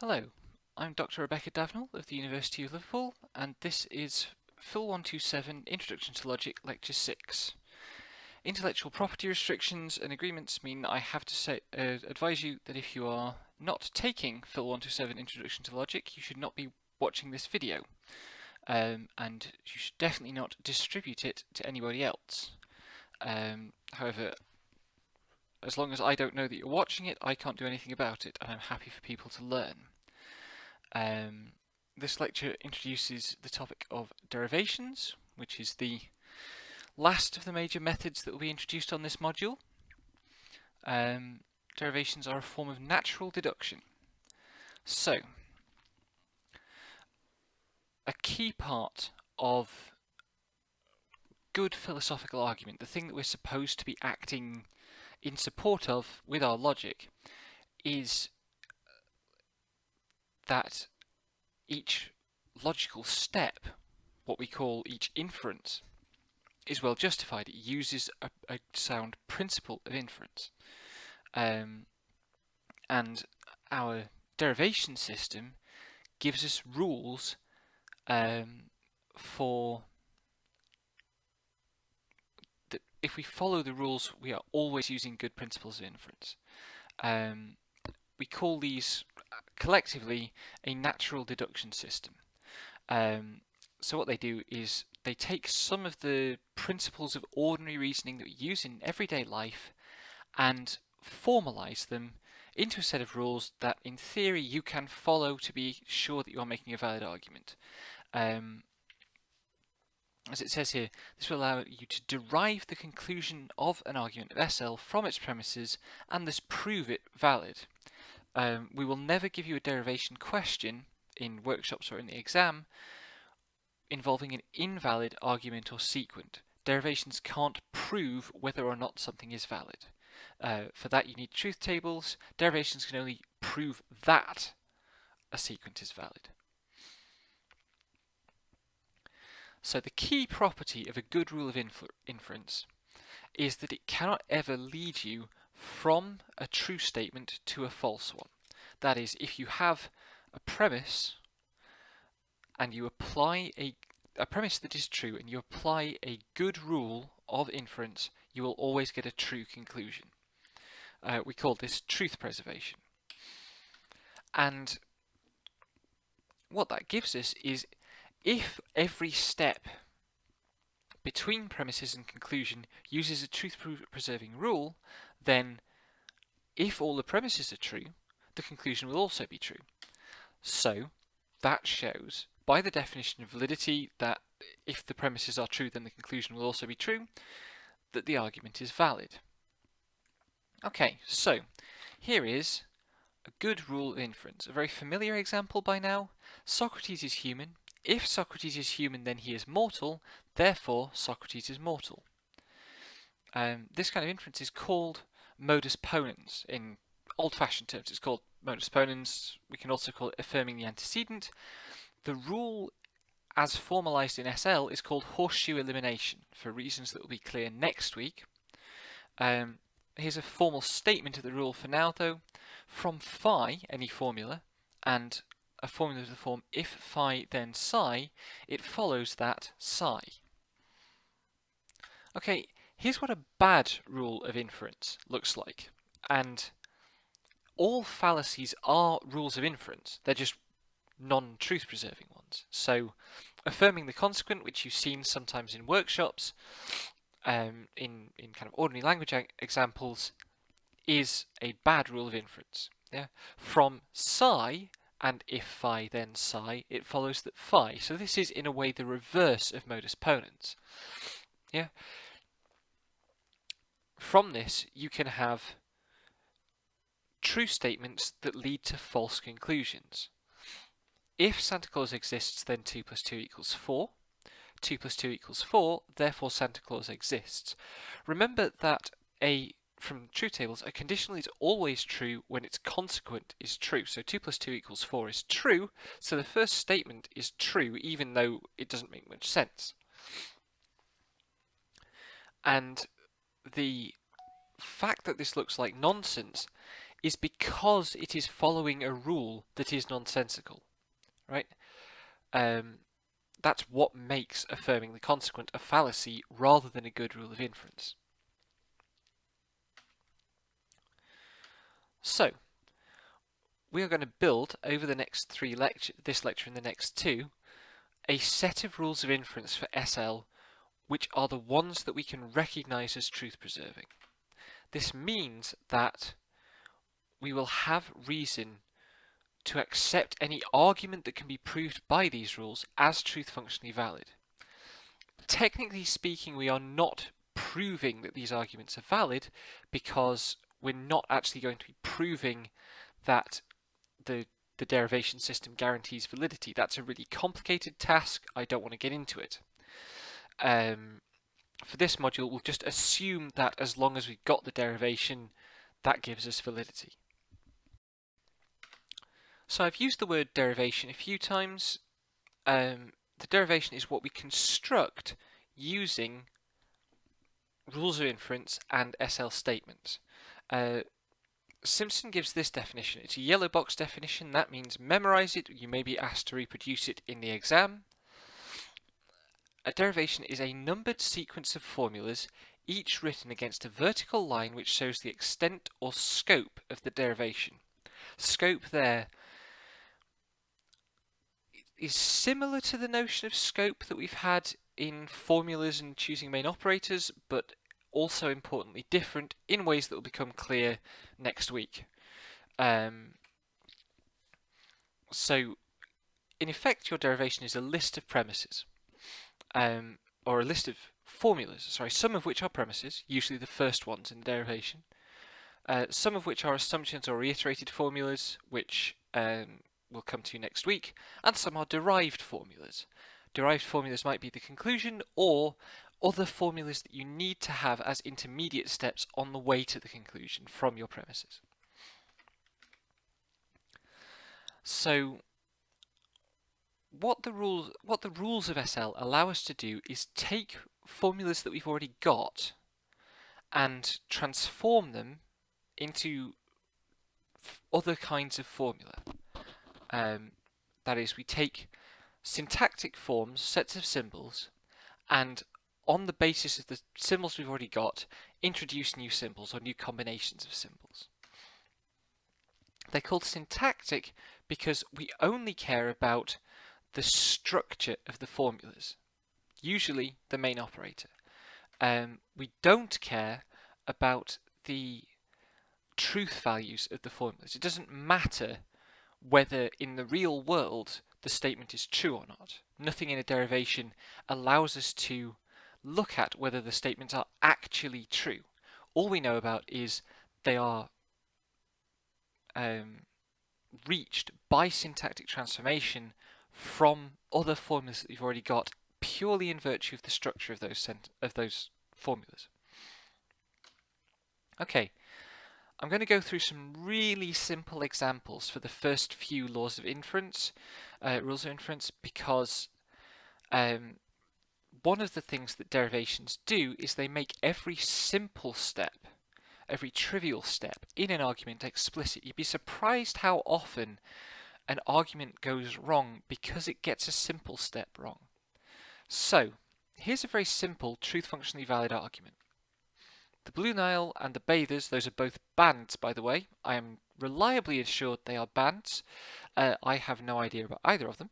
Hello, I'm Dr. Rebecca Davenall of the University of Liverpool, and this is Phil127 Introduction to Logic, Lecture 6. Intellectual property restrictions and agreements mean that I have to advise you that if you are not taking Phil127 Introduction to Logic, you should not be watching this video, and you should definitely not distribute it to anybody else. However, as long as I don't know that you're watching it, I can't do anything about it, and I'm happy for people to learn. This lecture introduces the topic of derivations, which is the last of the major methods that will be introduced on this module. Derivations are a form of natural deduction. So, a key part of good philosophical argument, the thing that we're supposed to be acting in support of with our logic, is that each logical step, what we call each inference, is well justified. It uses a sound principle of inference. And our derivation system gives us rules for that. If we follow the rules, we are always using good principles of inference. We call these collectively a natural deduction system. So what they do is they take some of the principles of ordinary reasoning that we use in everyday life and formalize them into a set of rules that in theory you can follow to be sure that you are making a valid argument. As it says here, this will allow you to derive the conclusion of an argument of SL from its premises and thus prove it valid. We will never give you a derivation question in workshops or in the exam involving an invalid argument or sequent. Derivations can't prove whether or not something is valid. For that you need truth tables. Derivations can only prove that a sequent is valid. So the key property of a good rule of inference is that it cannot ever lead you from a true statement to a false one. That is, if you have a premise and you apply a premise that is true and you apply a good rule of inference, you will always get a true conclusion. We call this truth preservation. And what that gives us is, if every step between premises and conclusion uses a truth preserving rule, then if all the premises are true, the conclusion will also be true. So that shows, by the definition of validity, that if the premises are true, then the conclusion will also be true, that the argument is valid. Okay, so here is a good rule of inference. A very familiar example by now. Socrates is human. If Socrates is human, then he is mortal. Therefore, Socrates is mortal. This kind of inference is called modus ponens. In old-fashioned terms, it's called modus ponens. We can also call it affirming the antecedent. The rule, as formalized in SL, is called horseshoe elimination, for reasons that will be clear next week. Here's a formal statement of the rule for now, though. From phi, any formula, and a formula of the form if phi then psi, it follows that psi. Okay, here's what a bad rule of inference looks like. And all fallacies are rules of inference. They're just non-truth preserving ones. So affirming the consequent, which you've seen sometimes in workshops, in kind of ordinary language examples, is a bad rule of inference. Yeah? From psi, and if phi then psi, it follows that phi. So this is in a way the reverse of modus ponens. Yeah. From this you can have true statements that lead to false conclusions. If Santa Claus exists, then 2 plus 2 equals 4. 2 plus 2 equals 4, therefore Santa Claus exists. Remember that from truth tables, a conditional is always true when its consequent is true. So 2 plus 2 equals 4 is true, so the first statement is true even though it doesn't make much sense. And the fact that this looks like nonsense is because it is following a rule that is nonsensical, right? That's what makes affirming the consequent a fallacy rather than a good rule of inference. So, we are going to build over the next this lecture and the next two, a set of rules of inference for SL which are the ones that we can recognize as truth preserving. This means that we will have reason to accept any argument that can be proved by these rules as truth functionally valid. Technically speaking, we are not proving that these arguments are valid because we're not actually going to be proving that the derivation system guarantees validity. That's a really complicated task. I don't want to get into it. For this module, we'll just assume that as long as we've got the derivation, that gives us validity. So I've used the word derivation a few times. The derivation is what we construct using rules of inference and SL statements. Simpson gives this definition. It's a yellow box definition. That means memorize it. You may be asked to reproduce it in the exam. A derivation is a numbered sequence of formulas, each written against a vertical line which shows the extent or scope of the derivation. Scope there is similar to the notion of scope that we've had in formulas and choosing main operators, but also importantly different in ways that will become clear next week. So in effect, your derivation is a list of premises, or a list of formulas, some of which are premises, usually the first ones in the derivation, some of which are assumptions or reiterated formulas, which we'll come to next week, and some are derived formulas. Derived formulas might be the conclusion or other formulas that you need to have as intermediate steps on the way to the conclusion from your premises. So what the rules of SL allow us to do is take formulas that we've already got and transform them into other kinds of formula. That is, we take syntactic forms, sets of symbols, and on the basis of the symbols we've already got, introduce new symbols or new combinations of symbols. They're called syntactic because we only care about the structure of the formulas, usually the main operator. We don't care about the truth values of the formulas. It doesn't matter whether in the real world the statement is true or not. Nothing in a derivation allows us to look at whether the statements are actually true. All we know about is they are reached by syntactic transformation from other formulas that you've already got, purely in virtue of the structure of those formulas. Okay, I'm going to go through some really simple examples for the first few laws of inference, rules of inference, because one of the things that derivations do is they make every simple step, every trivial step in an argument explicit. You'd be surprised how often an argument goes wrong because it gets a simple step wrong. So, here's a very simple truth functionally valid argument. The Blue Nile and the Bathers, those are both bands, by the way. I am reliably assured they are bands. I have no idea about either of them.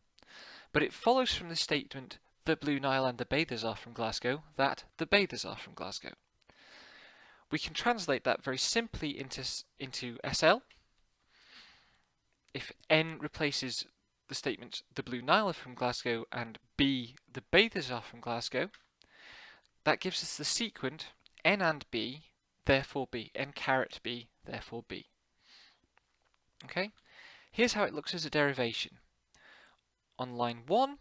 But it follows from the statement, the Blue Nile and the Bathers are from Glasgow, that the Bathers are from Glasgow. We can translate that very simply into SL. If N replaces the statement, the Blue Nile are from Glasgow, and B, the Bathers are from Glasgow, that gives us the sequent N and B, therefore B. N caret B, therefore B. Okay? Here's how it looks as a derivation. On line 1,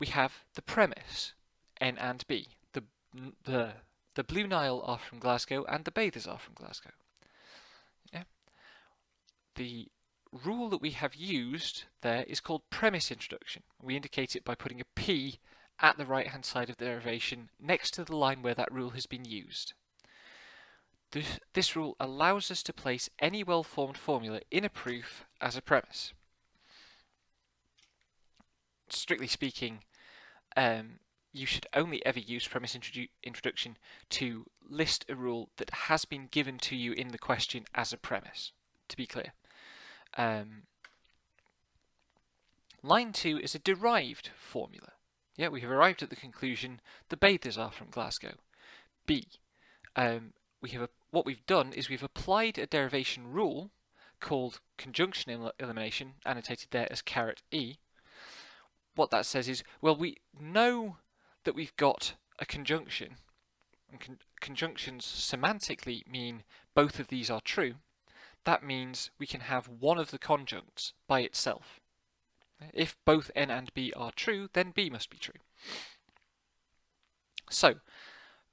we have the premise, N and B. The Blue Nile are from Glasgow and the Bathers are from Glasgow. Yeah? The rule that we have used there is called premise introduction. We indicate it by putting a P at the right hand side of the derivation next to the line where that rule has been used. This rule allows us to place any well-formed formula in a proof as a premise. Strictly speaking, you should only ever use premise introduction to list a rule that has been given to you in the question as a premise, to be clear. Line 2 is a derived formula. Yeah, we have arrived at the conclusion the bathers are from Glasgow. B. What we've done is we've applied a derivation rule called conjunction elimination, annotated there as (E). What that says is, well, we know that we've got a conjunction, and conjunctions semantically mean both of these are true. That means we can have one of the conjuncts by itself. If both n and b are true, then b must be true. So,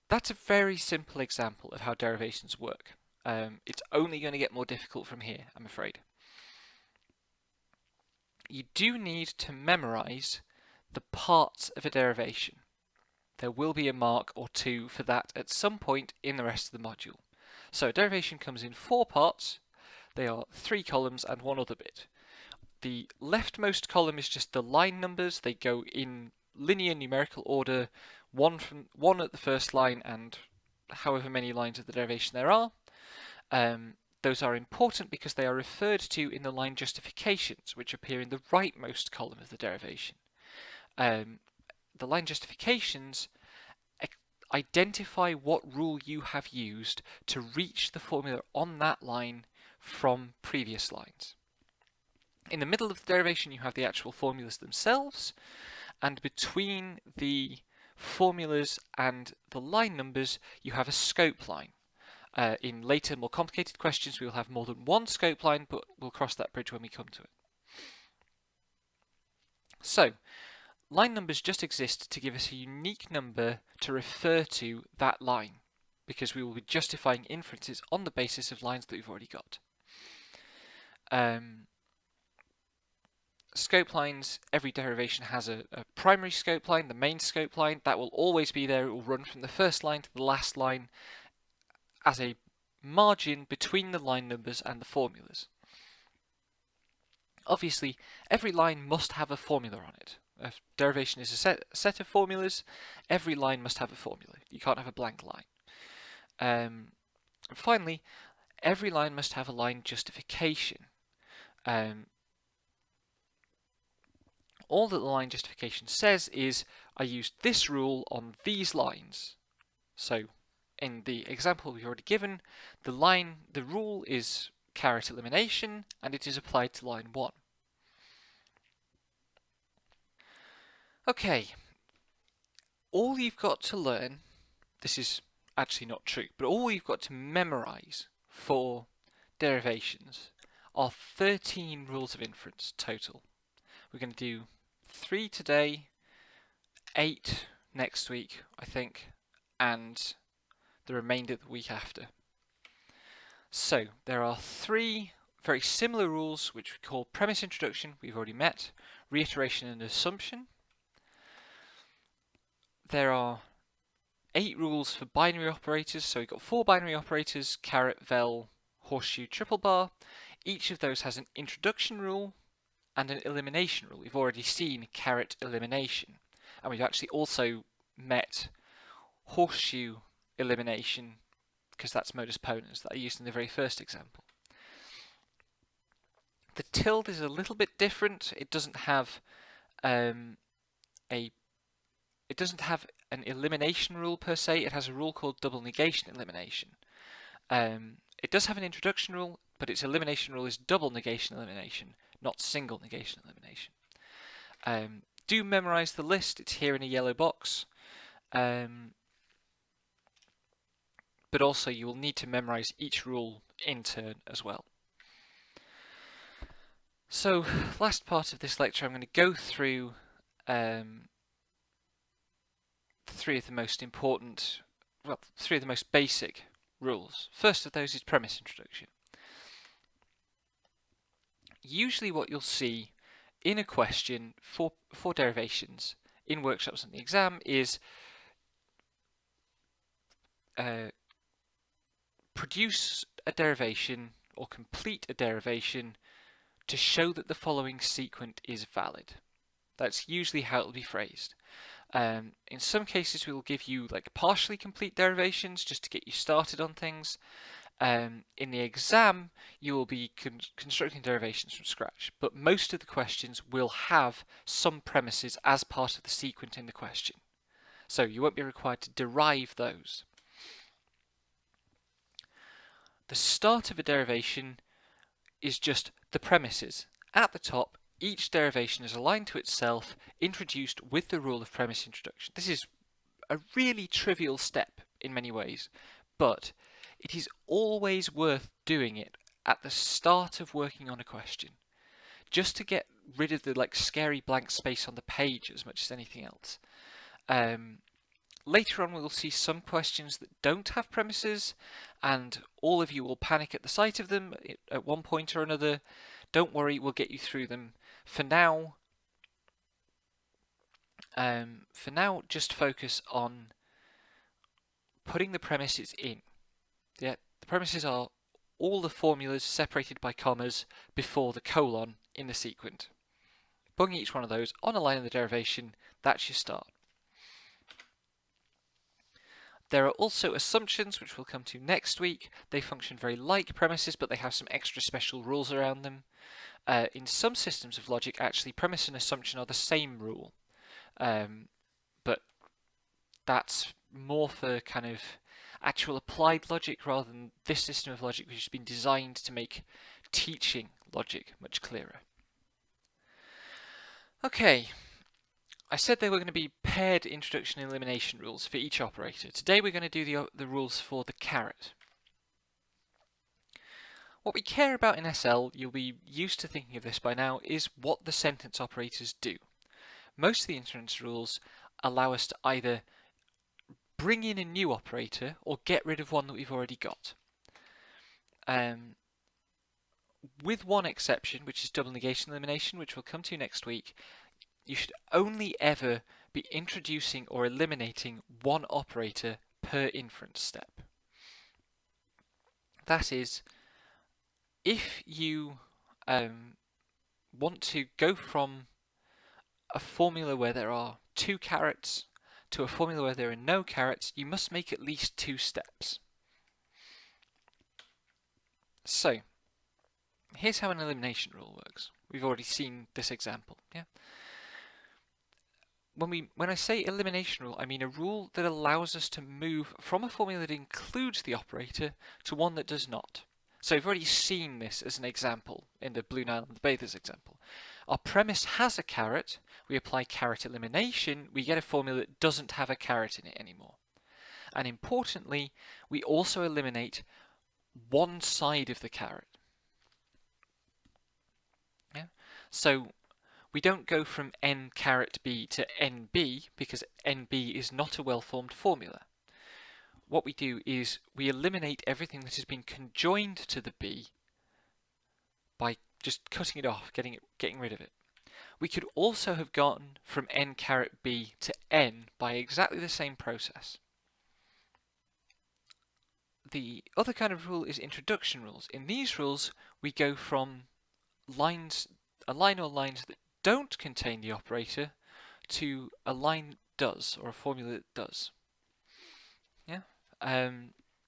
that's a very simple example of how derivations work. It's only going to get more difficult from here, I'm afraid. You do need to memorize the parts of a derivation. There will be a mark or two for that at some point in the rest of the module. So a derivation comes in 4 parts. They are 3 columns and 1 other bit. The leftmost column is just the line numbers. They go in linear numerical order, one at the first line and however many lines of the derivation there are. Those are important because they are referred to in the line justifications, which appear in the rightmost column of the derivation. The line justifications identify what rule you have used to reach the formula on that line from previous lines. In the middle of the derivation you have the actual formulas themselves, and between the formulas and the line numbers you have a scope line. In later, more complicated questions we will have more than one scope line, but we'll cross that bridge when we come to it. So, line numbers just exist to give us a unique number to refer to that line, because we will be justifying inferences on the basis of lines that we've already got. Scope lines, every derivation has a primary scope line, the main scope line. That will always be there. It will run from the first line to the last line as a margin between the line numbers and the formulas. Obviously, every line must have a formula on it. A derivation is a set of formulas. Every line must have a formula. You can't have a blank line. And finally, every line must have a line justification. All that the line justification says is, I used this rule on these lines. So, in the example we've already given, the rule is caret elimination, and it is applied to line 1. Okay, all you've got to learn, this is actually not true, but all you've got to memorize for derivations are 13 rules of inference total. We're going to do 3 today, 8 next week, I think, and the remainder the week after. So there are 3 very similar rules which we call premise introduction, we've already met, reiteration and assumption. There are 8 rules for binary operators, so we've got 4 binary operators, caret, vel, horseshoe, triple bar. Each of those has an introduction rule and an elimination rule. We've already seen caret elimination, and we've actually also met horseshoe elimination because that's modus ponens that I used in the very first example. The tilde is a little bit different. It doesn't have an elimination rule per se. It has a rule called double negation elimination. It does have an introduction rule, but its elimination rule is double negation elimination, not single negation elimination. Do memorize the list. It's here in a yellow box. But also you will need to memorize each rule in turn as well. So, last part of this lecture I'm going to go through 3 of the most important, well, 3 of the most basic rules. First of those is premise introduction. Usually what you'll see in a question for derivations in workshops and the exam is produce a derivation or complete a derivation to show that the following sequent is valid. That's usually how it will be phrased. In some cases, we will give you like partially complete derivations just to get you started on things. In the exam, you will be constructing derivations from scratch, but most of the questions will have some premises as part of the sequent in the question. So you won't be required to derive those. The start of a derivation is just the premises. At the top, each derivation is aligned to itself, introduced with the rule of premise introduction. This is a really trivial step in many ways, but it is always worth doing it at the start of working on a question, just to get rid of the scary blank space on the page as much as anything else. Later on, we'll see some questions that don't have premises, and all of you will panic at the sight of them at one point or another. Don't worry, we'll get you through them. For now, just focus on putting the premises in. Yeah, the premises are all the formulas separated by commas before the colon in the sequent. Putting each one of those on a line of the derivation, that's your start. There are also assumptions, which we'll come to next week. They function very like premises, but they have some extra special rules around them. In some systems of logic, actually, premise and assumption are the same rule. But that's more for kind of actual applied logic rather than this system of logic, which has been designed to make teaching logic much clearer. Okay. I said there were going to be paired introduction and elimination rules for each operator. Today we're going to do the rules for the caret. What we care about in SL, you'll be used to thinking of this by now, is what the sentence operators do. Most of the inference rules allow us to either bring in a new operator or get rid of one that we've already got. With one exception, which is double negation elimination, which we'll come to next week, you should only ever be introducing or eliminating one operator per inference step. That is, if you want to go from a formula where there are 2 carets to a formula where there are no carets, you must make at least 2 steps. So, here's how an elimination rule works. We've already seen this example. Yeah. When I say elimination rule, I mean a rule that allows us to move from a formula that includes the operator to one that does not. So we've already seen this as an example in the Blue Nile and the Bathers example. Our premise has a caret, we apply caret elimination, we get a formula that doesn't have a caret in it anymore. And importantly, we also eliminate one side of the caret. Yeah? So we don't go from n caret b to nb because nb is not a well-formed formula. What we do is we eliminate everything that has been conjoined to the b by just cutting it off, getting rid of it. We could also have gotten from n caret b to n by exactly the same process. The other kind of rule is introduction rules. In these rules, we go from a line or lines that don't contain the operator to a line does, or a formula that does. Yeah.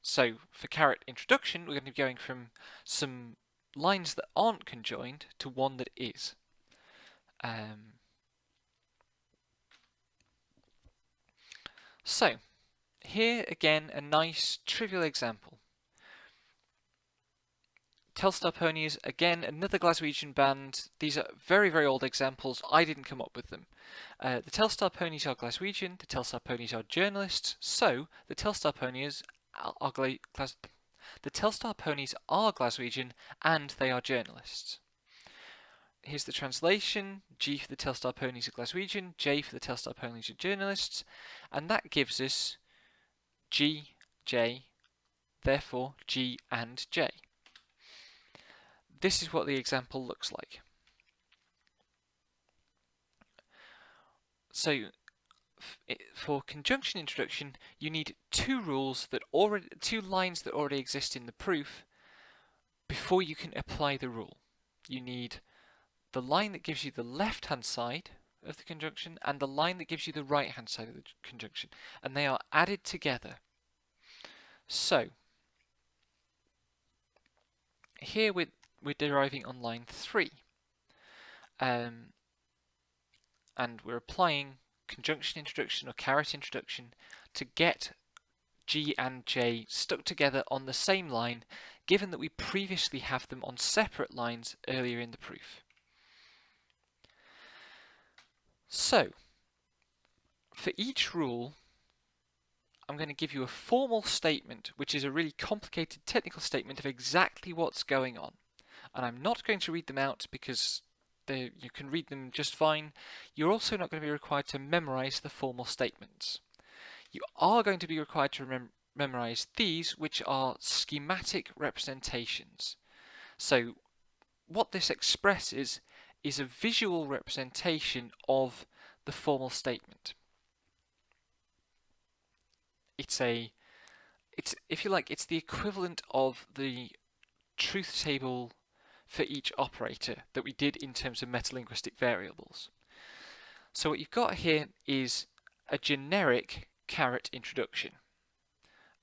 So for caret introduction, we're going to be going from some lines that aren't conjoined to one that is. So here again a nice trivial example. Telstar Ponies, again another Glaswegian band. These are very, very old examples. I didn't come up with them. The Telstar Ponies are Glaswegian, the Telstar Ponies are journalists, so the Telstar Ponies are Glaswegian and they are journalists. Here's the translation. G for the Telstar Ponies are Glaswegian, J for the Telstar Ponies are journalists, and that gives us G, J, therefore G and J. This is what the example looks like. So for conjunction introduction, you need two lines that already exist in the proof before you can apply the rule. You need the line that gives you the left-hand side of the conjunction and the line that gives you the right-hand side of the conjunction, and they are added together. So here we're deriving on line 3, and we're applying conjunction introduction or caret introduction to get G and J stuck together on the same line, given that we previously have them on separate lines earlier in the proof. So, for each rule, I'm going to give you a formal statement, which is a really complicated technical statement of exactly what's going on. And I'm not going to read them out because you can read them just fine. You're also not going to be required to memorize the formal statements. You are going to be required to memorize these, which are schematic representations. So what this expresses is a visual representation of the formal statement. It's if you like, it's the equivalent of the truth table for each operator that we did in terms of metalinguistic variables. So what you've got here is a generic caret introduction.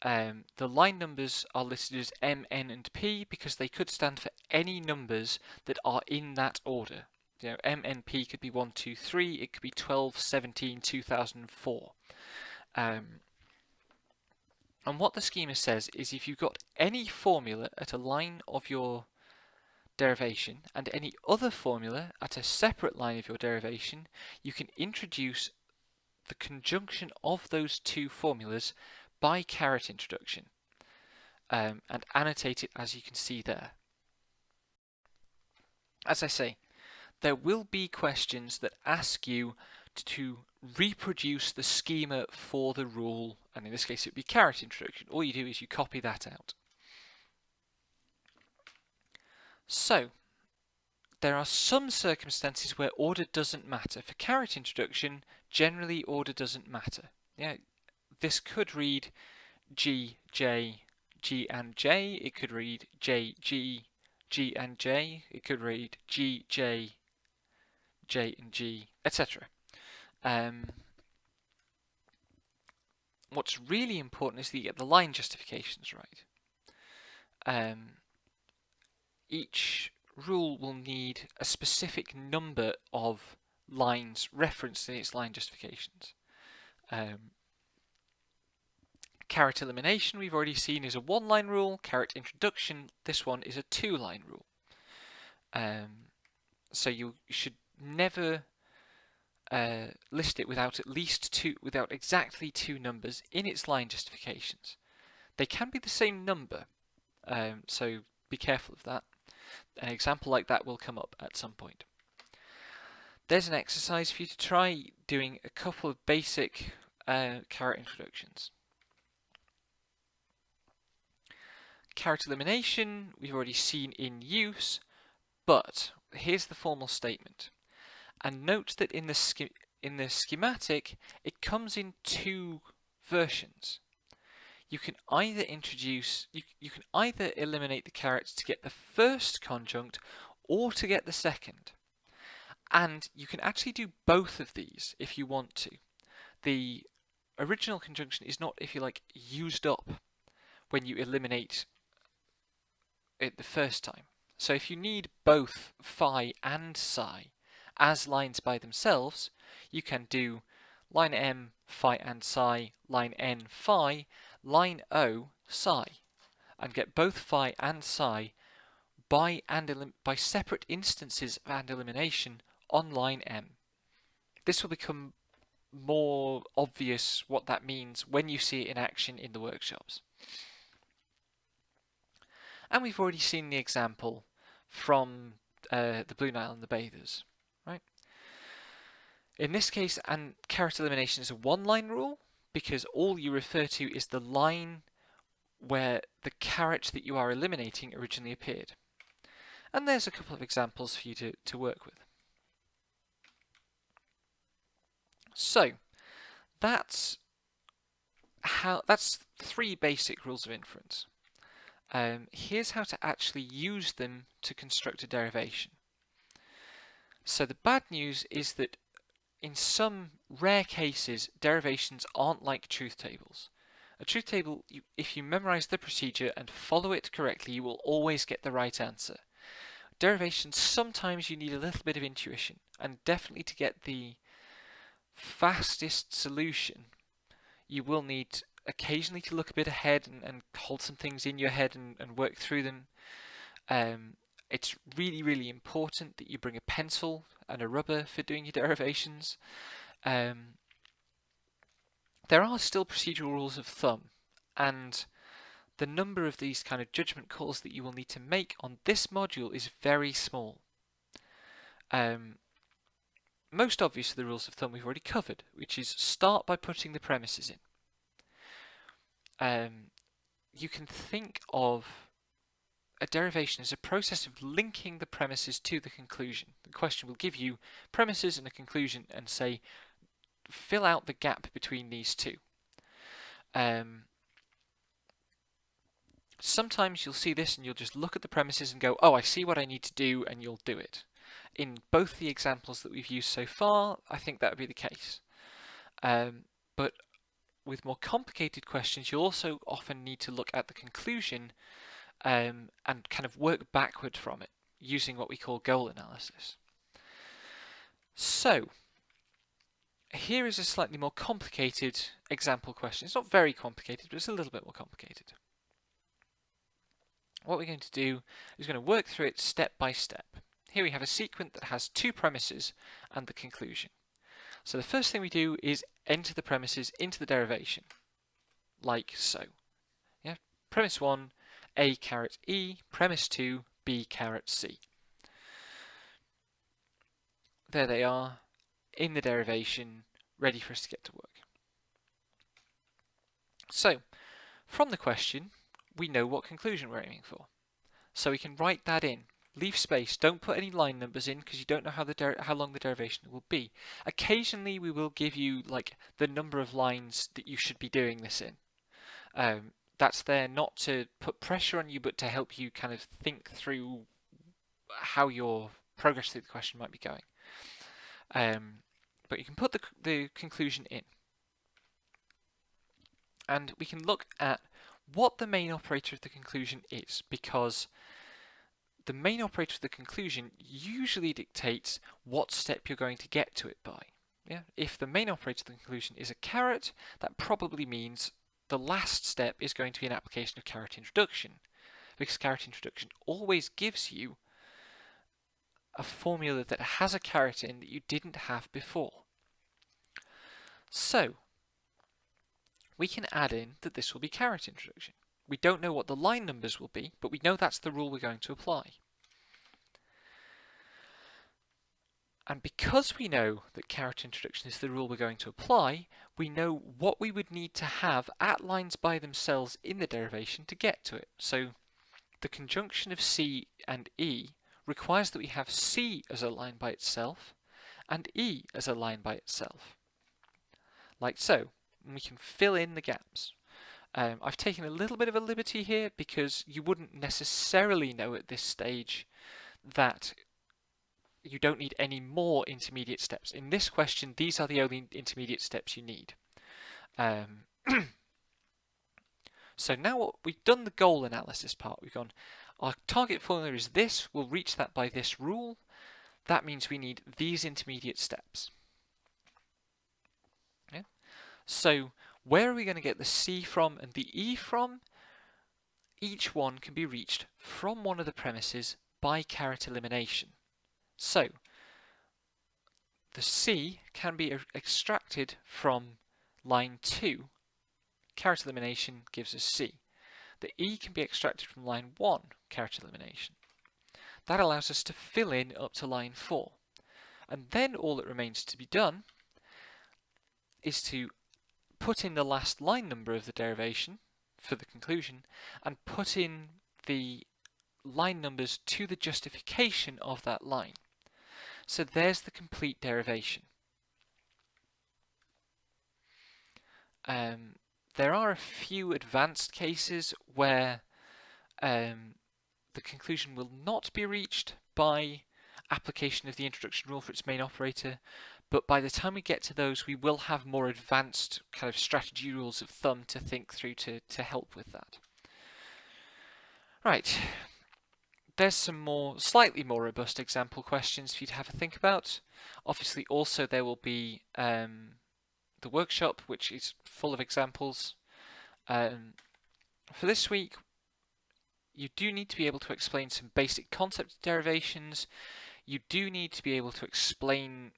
The line numbers are listed as M, N, and P because they could stand for any numbers that are in that order. You know, M, N, P could be 1, 2, 3, it could be 12, 17, 2004. And what the schema says is if you've got any formula at a line of your derivation and any other formula at a separate line of your derivation, you can introduce the conjunction of those two formulas by caret introduction and annotate it as you can see there. As I say, there will be questions that ask you to reproduce the schema for the rule, and in this case it would be caret introduction. All you do is you copy that out. So there are some circumstances where order doesn't matter. For caret introduction, generally order doesn't matter. Yeah, this could read G, J, G and J. It could read J, G, G and J. It could read G, J, J and G, etc. What's really important is that you get the line justifications right. Each rule will need a specific number of lines referenced in its line justifications. Caret elimination we've already seen is a one-line rule. Caret introduction, this one is a two-line rule. So you should never list it without exactly two numbers in its line justifications. They can be the same number, so be careful of that. An example like that will come up at some point. There's an exercise for you to try doing a couple of basic caret introductions. Caret elimination we've already seen in use, but here's the formal statement. And note that in the schematic it comes in two versions. You can either you can either eliminate the carets to get the first conjunct or to get the second. And you can actually do both of these if you want to. The original conjunction is not, if you like, used up when you eliminate it the first time. So if you need both phi and psi as lines by themselves, you can do line M, phi and psi, line N, phi, line O, psi, and get both phi and psi by separate instances of and elimination on line M. This will become more obvious what that means when you see it in action in the workshops. And we've already seen the example from the Blue Nile and the Bathers, right? In this case, and caret elimination is a one-line rule because all you refer to is the line where the caret that you are eliminating originally appeared. And there's a couple of examples for you to work with. So, that's three basic rules of inference. Here's how to actually use them to construct a derivation. So the bad news is that in some rare cases, derivations aren't like truth tables. A truth table, if you memorize the procedure and follow it correctly, you will always get the right answer. Derivations, sometimes you need a little bit of intuition, and definitely to get the fastest solution, you will need occasionally to look a bit ahead and hold some things in your head and work through them. It's really, really important that you bring a pencil and a rubber for doing your derivations. There are still procedural rules of thumb, and the number of these kind of judgment calls that you will need to make on this module is very small. Most obvious are the rules of thumb we've already covered, which is start by putting the premises in. You can think of a derivation as a process of linking the premises to the conclusion. The question will give you premises and a conclusion and say, fill out the gap between these two. Sometimes you'll see this and you'll just look at the premises and go, oh, I see what I need to do, and you'll do it. In both the examples that we've used so far, I think that would be the case. But with more complicated questions, you'll also often need to look at the conclusion and kind of work backward from it, using what we call goal analysis. So, here is a slightly more complicated example question. It's not very complicated, but it's a little bit more complicated. What we're going to do is going to work through it step by step. Here we have a sequence that has two premises and the conclusion. So the first thing we do is enter the premises into the derivation, like so. Yeah, premise 1, A caret E, premise 2, B caret C. There they are, in the derivation, ready for us to get to work. So, from the question, we know what conclusion we're aiming for. So we can write that in. Leave space, don't put any line numbers in because you don't know how long the derivation will be. Occasionally we will give you like the number of lines that you should be doing this in. That's there not to put pressure on you, but to help you kind of think through how your progress through the question might be going. But you can put the conclusion in. And we can look at what the main operator of the conclusion is, because the main operator of the conclusion usually dictates what step you're going to get to it by. Yeah? If the main operator of the conclusion is a caret, that probably means the last step is going to be an application of caret introduction, because caret introduction always gives you a formula that has a caret in that you didn't have before. So, we can add in that this will be caret introduction. We don't know what the line numbers will be, but we know that's the rule we're going to apply. And because we know that caret introduction is the rule we're going to apply, we know what we would need to have at lines by themselves in the derivation to get to it. So the conjunction of C and E requires that we have C as a line by itself and E as a line by itself. Like so. And we can fill in the gaps. I've taken a little bit of a liberty here because you wouldn't necessarily know at this stage that you don't need any more intermediate steps. In this question, these are the only intermediate steps you need. So now we've done the goal analysis part. We've gone, our target formula is this, we'll reach that by this rule. That means we need these intermediate steps. Yeah? So where are we going to get the C from and the E from? Each one can be reached from one of the premises by caret elimination. So the C can be extracted from line 2. Caret elimination gives us C. The E can be extracted from line 1, caret elimination. That allows us to fill in up to line 4. And then all that remains to be done is to put in the last line number of the derivation for the conclusion and put in the line numbers to the justification of that line. So there's the complete derivation. There are a few advanced cases where the conclusion will not be reached by application of the introduction rule for its main operator, but by the time we get to those, we will have more advanced kind of strategy rules of thumb to think through to help with that. Right, there's some slightly more robust example questions for you to have a think about. Obviously, also there will be the workshop, which is full of examples. For this week, you do need to be able to explain some basic concept of derivations. You do need to be able to explain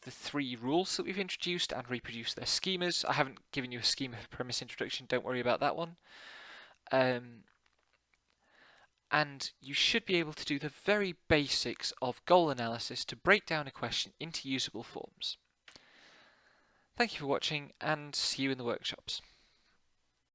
the 3 rules that we've introduced and reproduce their schemas. I haven't given you a schema for premise introduction, don't worry about that one. And you should be able to do the very basics of goal analysis to break down a question into usable forms. Thank you for watching, and see you in the workshops.